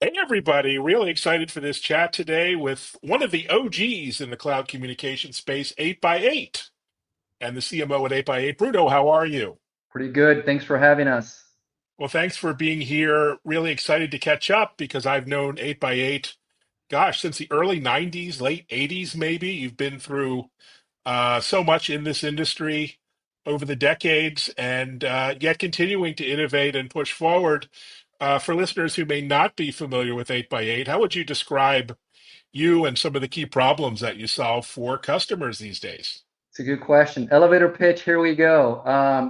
Hey, everybody. Really excited for this chat today with one of the OGs in the cloud communication space, 8 by 8 and the CMO at 8 by 8. Bruno, how are you? Pretty good. Thanks for having us. Well, thanks for being here. Really excited to catch up because I've known 8 by 8, gosh, since the early 90s, late 80s, maybe. You've been through so much in this industry over the decades and yet continuing to innovate and push forward. For listeners who may not be familiar with 8 by 8, how would you describe you and some of the key problems that you solve for customers these days? It's a good question. Elevator pitch, here we go.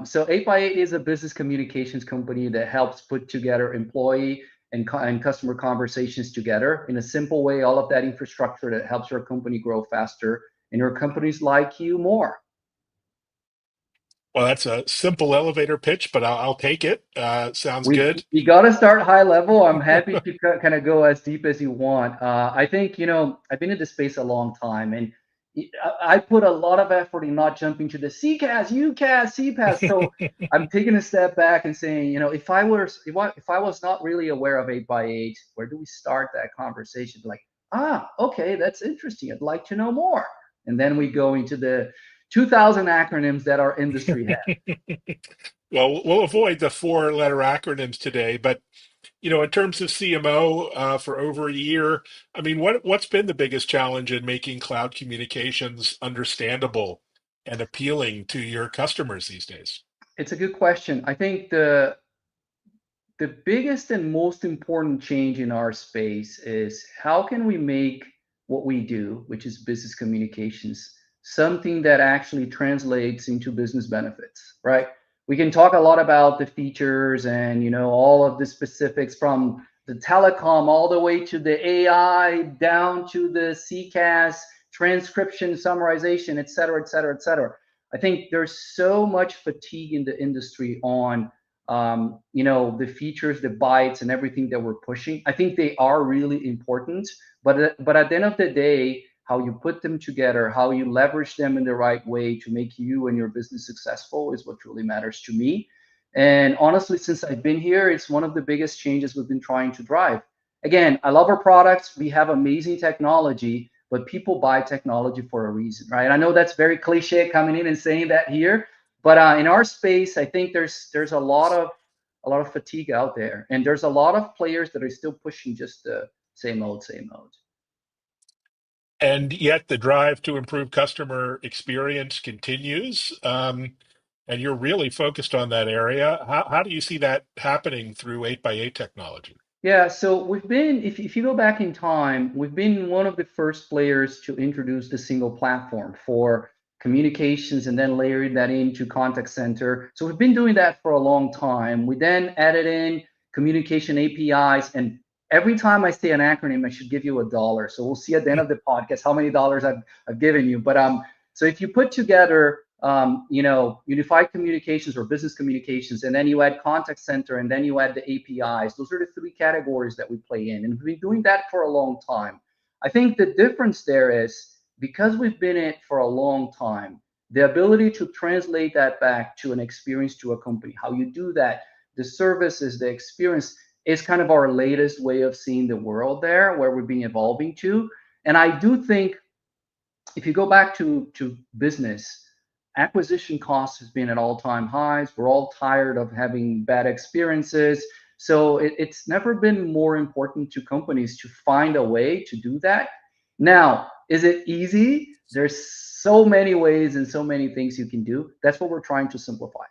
So 8x8 is a business communications company that helps put together employee and customer conversations together in a simple way, all of that infrastructure that helps your company grow faster and your companies like you more. Well, that's a simple elevator pitch, but I'll take it. Sounds We good. we got to start high level. I'm happy to kind of go as deep as you want. I think I've been in this space a long time, and I put a lot of effort in not jumping to the CCAS, UCAS, CPAS. So I'm taking a step back and saying, if I was not really aware of 8x8, where do we start that conversation? Like, okay, that's interesting. I'd like to know more. And then we go into the 2,000 acronyms that our industry has. Well, we'll avoid the four-letter acronyms today, but in terms of CMO for over a year, I mean, what's been the biggest challenge in making cloud communications understandable and appealing to your customers these days? It's a good question. I think the biggest and most important change in our space is how can we make what we do, which is business communications, something that actually translates into business benefits, right? We can talk a lot about the features and all of the specifics from the telecom all the way to the AI down to the CCAS transcription, summarization, et cetera, et cetera, et cetera. I think there's so much fatigue in the industry on the features, the bytes, and everything that we're pushing. I think they are really important, but at the end of the day, how you put them together, how you leverage them in the right way to make you and your business successful is what really matters to me. And honestly, since I've been here, it's one of the biggest changes we've been trying to drive. Again, I love our products. We have amazing technology, but people buy technology for a reason, right? I know that's very cliche coming in and saying that here, but in our space, I think there's a lot of fatigue out there, and there's a lot of players that are still pushing just the same old, same old. And yet the drive to improve customer experience continues. And you're really focused on that area. How do you see that happening through 8 by 8 technology? Yeah, so we've been, if you go back in time, we've been one of the first players to introduce the single platform for communications and then layering that into contact center. So we've been doing that for a long time. We then added in communication APIs, and every time I say an acronym, I should give you $1. So we'll see at the end of the podcast how many dollars I've given you. But so if you put together unified communications or business communications, and then you add contact center, and then you add the APIs. Those are the three categories that we play in, and we've been doing that for a long time. I think the difference there is because we've been in it for a long time, the ability to translate that back to an experience to a company, how you do that, the services, the experience is kind of our latest way of seeing the world there, where we've been evolving to. And I do think if you go back to business, acquisition costs has been at all-time highs. We're all tired of having bad experiences. So it's never been more important to companies to find a way to do that. Now, is it easy? There's so many ways and so many things you can do. That's what we're trying to simplify.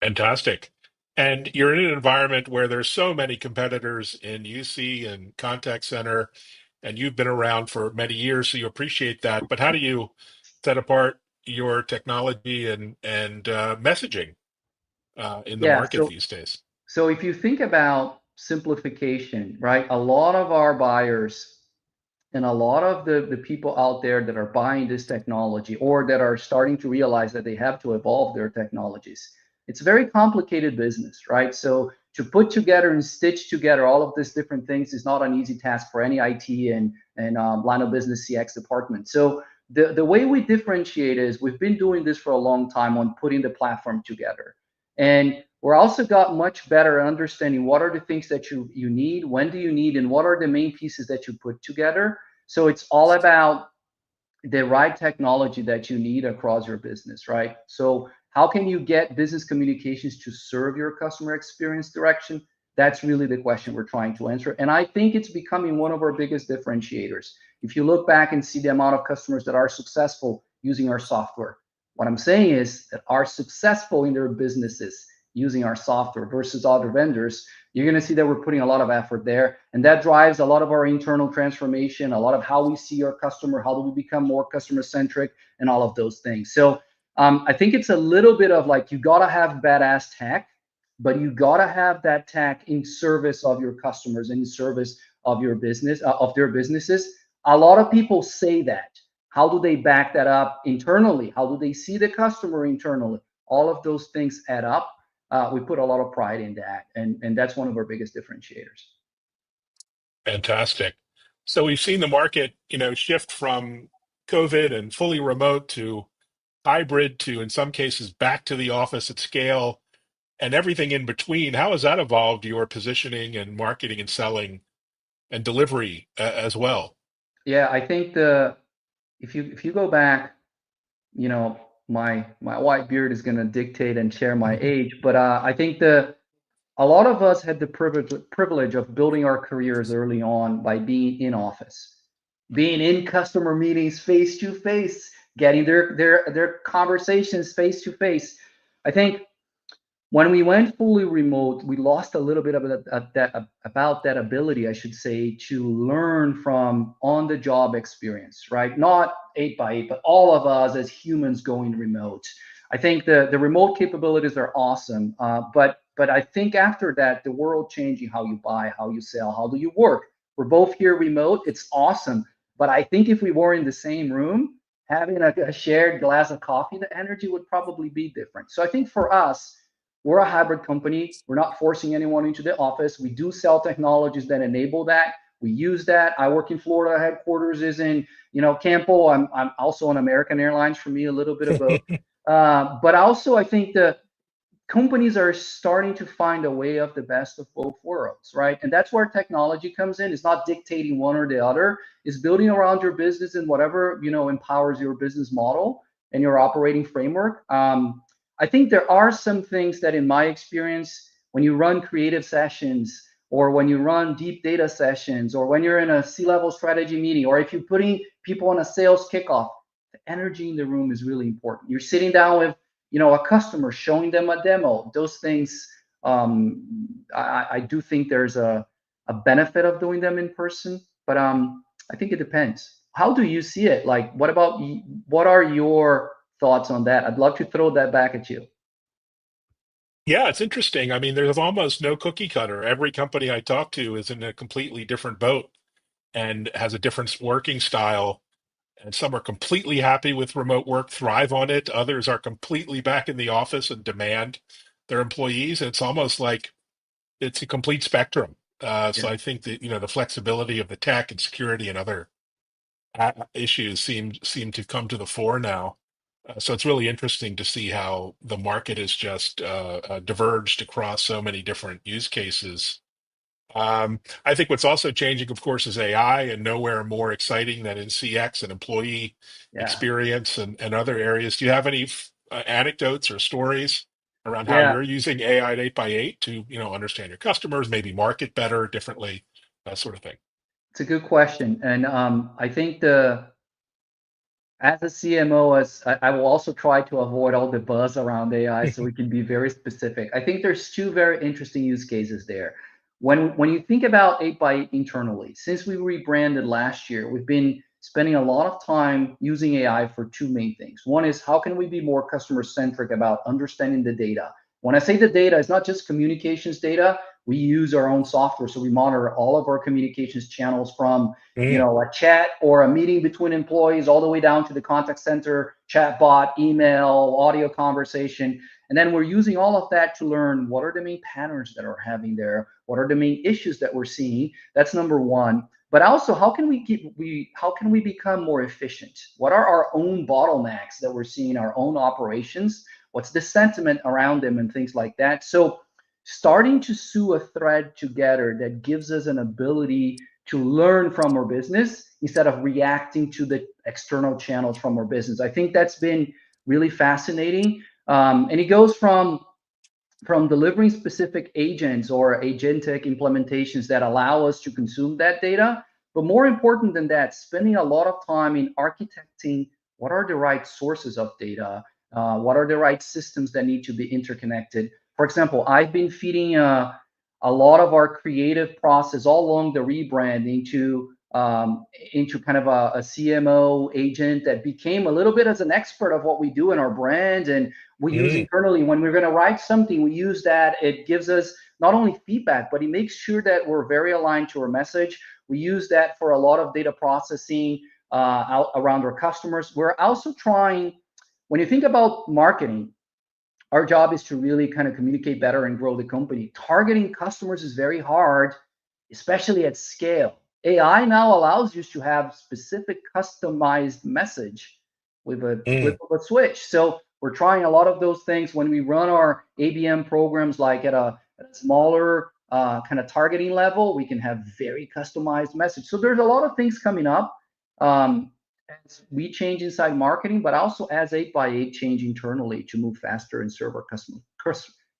Fantastic. And you're in an environment where there's so many competitors in UC and contact center, and you've been around for many years, so you appreciate that. But how do you set apart your technology and messaging in the Yeah. market So these days? so if you think about simplification, right? A lot of our buyers and a lot of the people out there that are buying this technology or that are starting to realize that they have to evolve their technologies, it's a very complicated business, right? So to put together and stitch together all of these different things is not an easy task for any IT and line of business CX department. So the way we differentiate is we've been doing this for a long time on putting the platform together. And we're also got much better at understanding what are the things that you need, when do you need, and what are the main pieces that you put together. So it's all about the right technology that you need across your business, right? So how can you get business communications to serve your customer experience direction? That's really the question we're trying to answer. And I think it's becoming one of our biggest differentiators. If you look back and see the amount of customers that are successful using our software, what I'm saying is that are successful in their businesses using our software versus other vendors, you're going to see that we're putting a lot of effort there. And that drives a lot of our internal transformation, a lot of how we see our customer, how do we become more customer centric, and all of those things. So I think it's a little bit of like, you got to have badass tech, but you got to have that tech in service of your customers, in service of your business, of their businesses. A lot of people say that. How do they back that up internally? How do they see the customer internally? All of those things add up. We put a lot of pride in that, and that's one of our biggest differentiators. Fantastic. So we've seen the market, shift from COVID and fully remote to hybrid to, in some cases, back to the office at scale and everything in between. How has that evolved your positioning and marketing and selling and delivery as well? Yeah, I think the if you go back, you know, my white beard is going to dictate and share my age, but I think the a lot of us had the privilege of building our careers early on by being in office, being in customer meetings face to face, getting their conversations face to face. I think when we went fully remote, we lost a little bit of that about that ability, I should say, to learn from on the job experience, right? Not 8x8, but all of us as humans going remote. I think the remote capabilities are awesome, but I think after that, the world changing how you buy, how you sell, how do you work. We're both here remote. It's awesome, but I think if we were in the same room, having a shared glass of coffee, the energy would probably be different. So I think for us, we're a hybrid company. We're not forcing anyone into the office. We do sell technologies that enable that. We use that. I work in Florida. Headquarters is in, Campo. I'm also on American Airlines. For me, a little bit of both. But also, I think the companies are starting to find a way of the best of both worlds, right? And that's where technology comes in. It's not dictating one or the other. It's building around your business and whatever empowers your business model and your operating framework. I think there are some things that, in my experience, when you run creative sessions or when you run deep data sessions or when you're in a C-level strategy meeting or if you're putting people on a sales kickoff, the energy in the room is really important. You're sitting down with a customer, showing them a demo. Those things, I do think there's a benefit of doing them in person, but I think it depends. How do you see it? Like, what are your thoughts on that? I'd love to throw that back at you. Yeah, it's interesting. I mean, there's almost no cookie cutter. Every company I talk to is in a completely different boat and has a different working style. And some are completely happy with remote work, thrive on it. Others are completely back in the office and demand their employees. And it's almost like it's a complete spectrum. So Yeah. I think that, the flexibility of the tech and security and other issues seem to come to the fore now. So it's really interesting to see how the market has just diverged across so many different use cases. I think what's also changing, of course, is AI, and nowhere more exciting than in CX and employee Yeah. experience and other areas. Do you have any anecdotes or stories around how Yeah. you're using AI at 8x8 to, understand your customers, maybe market better, differently, that sort of thing? It's a good question. And I think as a CMO, as I will also try to avoid all the buzz around AI so we can be very specific. I think there's two very interesting use cases there. When you think about 8x8 internally, since we rebranded last year, we've been spending a lot of time using AI for two main things. One is how can we be more customer centric about understanding the data? When I say the data, it's not just communications data. We use our own software, so we monitor all of our communications channels from Mm, a chat or a meeting between employees all the way down to the contact center, chat bot, email, audio conversation. And then we're using all of that to learn what are the main patterns that are having there, what are the main issues that we're seeing. That's number one. But also, how can we become more efficient? What are our own bottlenecks that we're seeing in our own operations? what's the sentiment around them, and things like that. So starting to sew a thread together that gives us an ability to learn from our business instead of reacting to the external channels from our business. I think that's been really fascinating. And it goes from delivering specific agents or agentic implementations that allow us to consume that data. But more important than that, spending a lot of time in architecting what are the right sources of data, what are the right systems that need to be interconnected. For example, I've been feeding a lot of our creative process all along the rebrand into kind of a CMO agent that became a little bit as an expert of what we do in our brand, and we use Mm, internally when we're going to write something. We use that. It gives us not only feedback, but it makes sure that we're very aligned to our message. We use that for a lot of data processing out around our customers. We're also trying, when you think about marketing, our job is to really kind of communicate better and grow the company. Targeting customers is very hard, especially at scale. AI now allows you to have specific customized message with a flip mm. of a switch. So we're trying a lot of those things when we run our ABM programs, like at a smaller kind of targeting level. We can have very customized message. So there's a lot of things coming up. Um, as we change inside marketing, but also as 8x8 change internally to move faster and serve our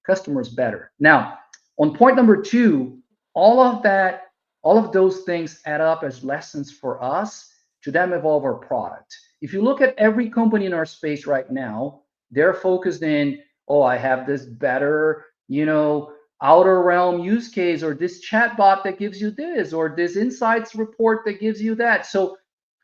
customers better. Now, on point number two, all of that, all of those things add up as lessons for us to then evolve our product. If you look at every company in our space right now, they're focused in, oh, I have this better, outer realm use case, or this chatbot that gives you this, or this insights report that gives you that. So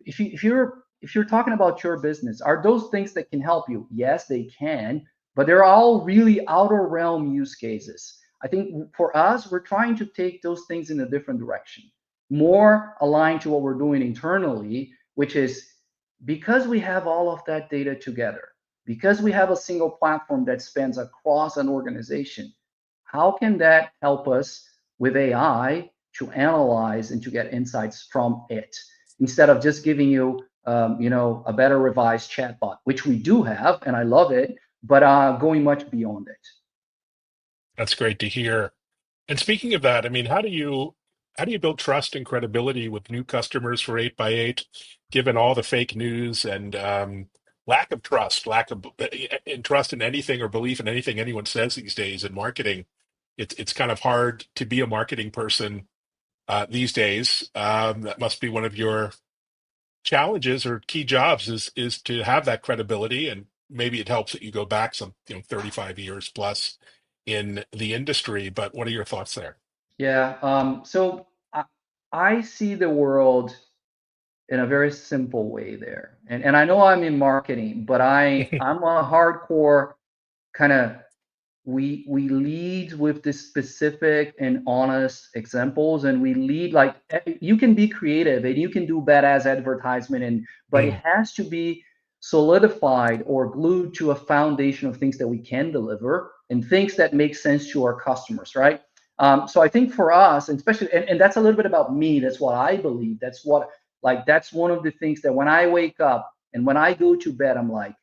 if you're talking about your business, are those things that can help you? Yes, they can, but they're all really outer realm use cases. I think for us, we're trying to take those things in a different direction, more aligned to what we're doing internally, which is because we have all of that data together, because we have a single platform that spans across an organization, how can that help us with AI to analyze and to get insights from it instead of just giving you, a better revised chatbot, which we do have, and I love it, but going much beyond it. That's great to hear. And speaking of that, I mean, how do you build trust and credibility with new customers for 8x8, given all the fake news and lack of trust, lack of in trust in anything or belief in anything anyone says these days in marketing? It's kind of hard to be a marketing person these days. That must be one of your challenges or key jobs is to have that credibility, and maybe it helps that you go back some 35 years plus in the industry. But what are your thoughts there? Yeah. So I see the world in a very simple way there. And I know I'm in marketing, but I'm a hardcore kind of, we lead with this specific and honest examples, and we lead like, you can be creative and you can do badass advertisement, and but it Mm, has to be solidified or glued to a foundation of things that we can deliver and things that make sense to our customers, right? So I think for us, and especially, and that's a little bit about me, that's what I believe, that's one of the things that when I wake up and when I go to bed, I'm like,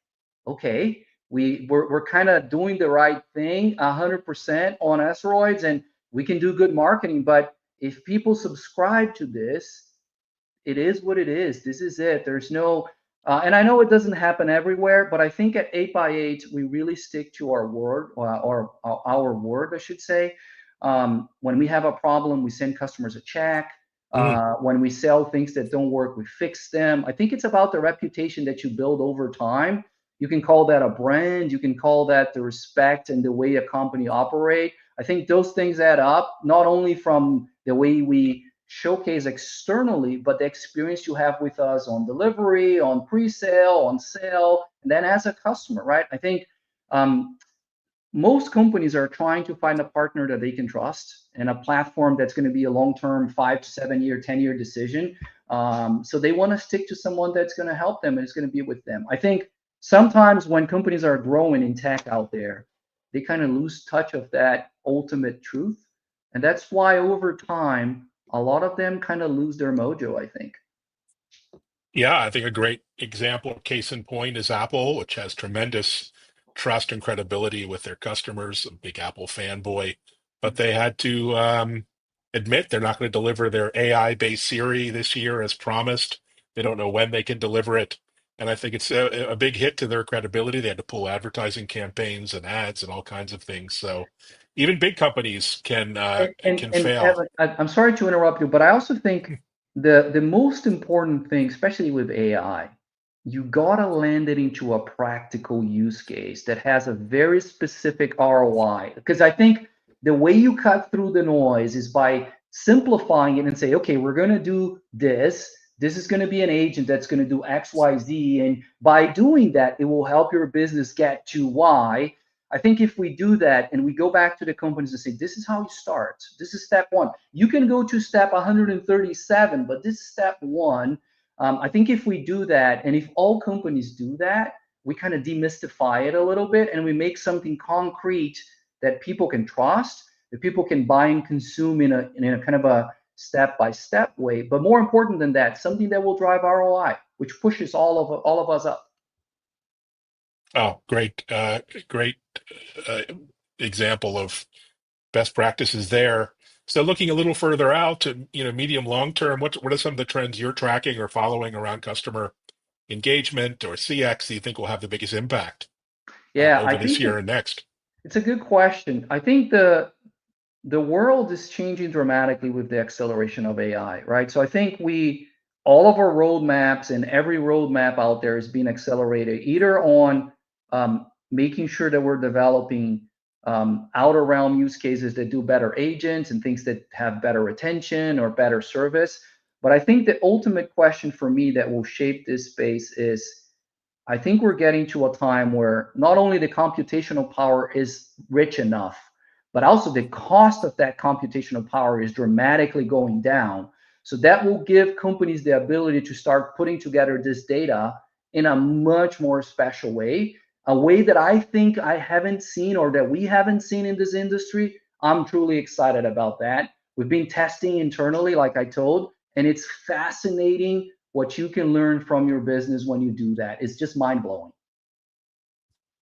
okay, we're kind of doing the right thing 100% on asteroids, and we can do good marketing. But if people subscribe to this, it is what it is. This is it. There's no, and I know it doesn't happen everywhere, but I think at 8x8 we really stick to our word, or our word, I should say. When we have a problem, we send customers a check. mm. When we sell things that don't work, we fix them. I think it's about the reputation that you build over time. You can call that a brand. You can call that the respect and the way a company operate. I think those things add up, not only from the way we showcase externally, but the experience you have with us on delivery, on pre-sale, on sale, and then as a customer, right? I think most companies are trying to find a partner that they can trust and a platform that's going to be a long-term 5 to 7 year, 10-year decision. So they want to stick to someone that's going to help them and is going to be with them. I think sometimes when companies are growing in tech out there, they kind of lose touch of that ultimate truth. And that's why over time, a lot of them kind of lose their mojo, I think. Yeah, I think a great example, case in point, is Apple, which has tremendous trust and credibility with their customers. A big Apple fanboy, but they had to admit they're not going to deliver their AI-based Siri this year as promised. They don't know when they can deliver it, and I think it's a big hit to their credibility. They had to pull advertising campaigns and ads and all kinds of things. So even big companies can And fail. Evan, I'm sorry to interrupt you, but I also think the most important thing, especially with AI, you gotta land it into a practical use case that has a very specific ROI. Because I think the way you cut through the noise is by simplifying it and say, okay, we're gonna do this. This is going to be an agent that's going to do X, Y, Z. And by doing that, it will help your business get to Y. I think if we do that and we go back to the companies and say, this is how you start, this is step one. You can go to step 137, but this is step one. I think if we do that, and if all companies do that, we kind of demystify it a little bit and we make something concrete that people can trust, that people can buy and consume in a kind of a step by step way. But more important than that, something that will drive ROI, which pushes all of us up. Oh, great uh, example of best practices there. So looking a little further out to, medium long term, what are some of the trends you're tracking or following around customer engagement or CX that you think will have the biggest impact Yeah, I over this think year and next? it's a good question. I think the world is changing dramatically with the acceleration of AI, right? So I think we all of our roadmaps and every roadmap out there is being accelerated either on making sure that we're developing outer realm use cases that do better agents and things that have better retention or better service. But I think the ultimate question for me that will shape this space is I think we're getting to a time where not only the computational power is rich enough, but also the cost of that computational power is dramatically going down. So that will give companies the ability to start putting together this data in a much more special way, a way that I think I haven't seen or that we haven't seen in this industry. I'm truly excited about that. We've been testing internally, like I told, and it's fascinating what you can learn from your business when you do that. It's just mind blowing.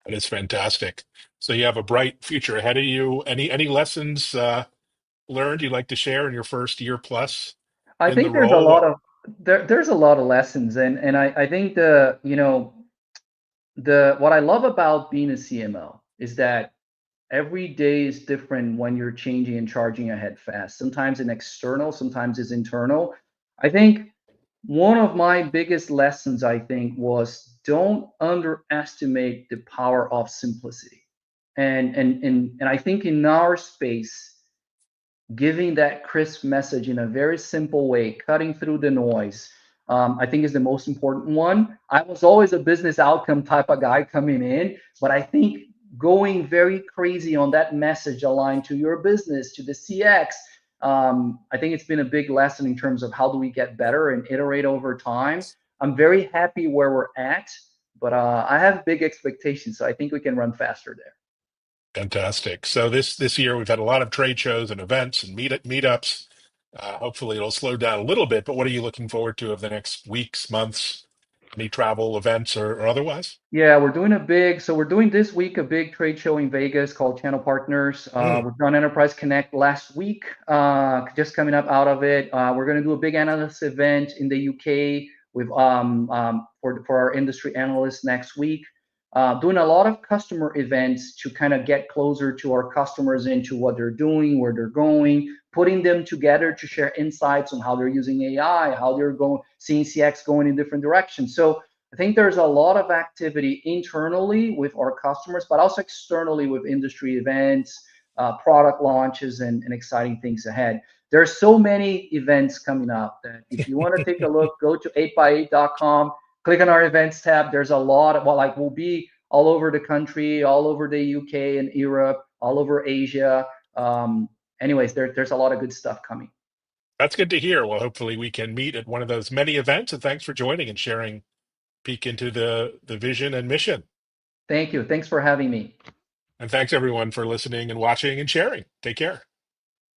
That is fantastic. So you have a bright future ahead of you. Any lessons learned you'd like to share in your first year plus I in the think there's a lot role? of there's a lot of lessons, and I think the what I love about being a CMO is that every day is different when you're changing and charging ahead fast. Sometimes it's external, sometimes it's internal. I think one of my biggest lessons, I think, was don't underestimate the power of simplicity. And I think in our space, giving that crisp message in a very simple way, cutting through the noise, I think is the most important one. I was always a business outcome type of guy coming in, but I think going very crazy on that message aligned to your business, to the CX, I think it's been a big lesson in terms of how do we get better and iterate over time. I'm very happy where we're at, but I have big expectations, so I think we can run faster there. Fantastic. So this year we've had a lot of trade shows and events and meetups. Hopefully it'll slow down a little bit, but what are you looking forward to over the next weeks, months? Any travel events or otherwise? Yeah, we're doing this week a big trade show in Vegas called Channel Partners. Mm, We've done Enterprise Connect last week, just coming up out of it. We're going to do a big analyst event in the UK with for our industry analysts next week. Doing a lot of customer events to kind of get closer to our customers into what they're doing, where they're going, putting them together to share insights on how they're using AI, how they're going, seeing CX going in different directions. So I think there's a lot of activity internally with our customers, but also externally with industry events, product launches, and exciting things ahead. There's so many events coming up that if you want to take a look, go to 8x8.com, click on our events tab. There's a lot of, well, like we'll be all over the country, all over the UK and Europe, all over Asia. Anyways, there's a lot of good stuff coming. that's good to hear. Well, hopefully we can meet at one of those many events. And thanks for joining and sharing peek into the vision and mission. Thank you. Thanks for having me. And thanks everyone for listening and watching and sharing. Take care.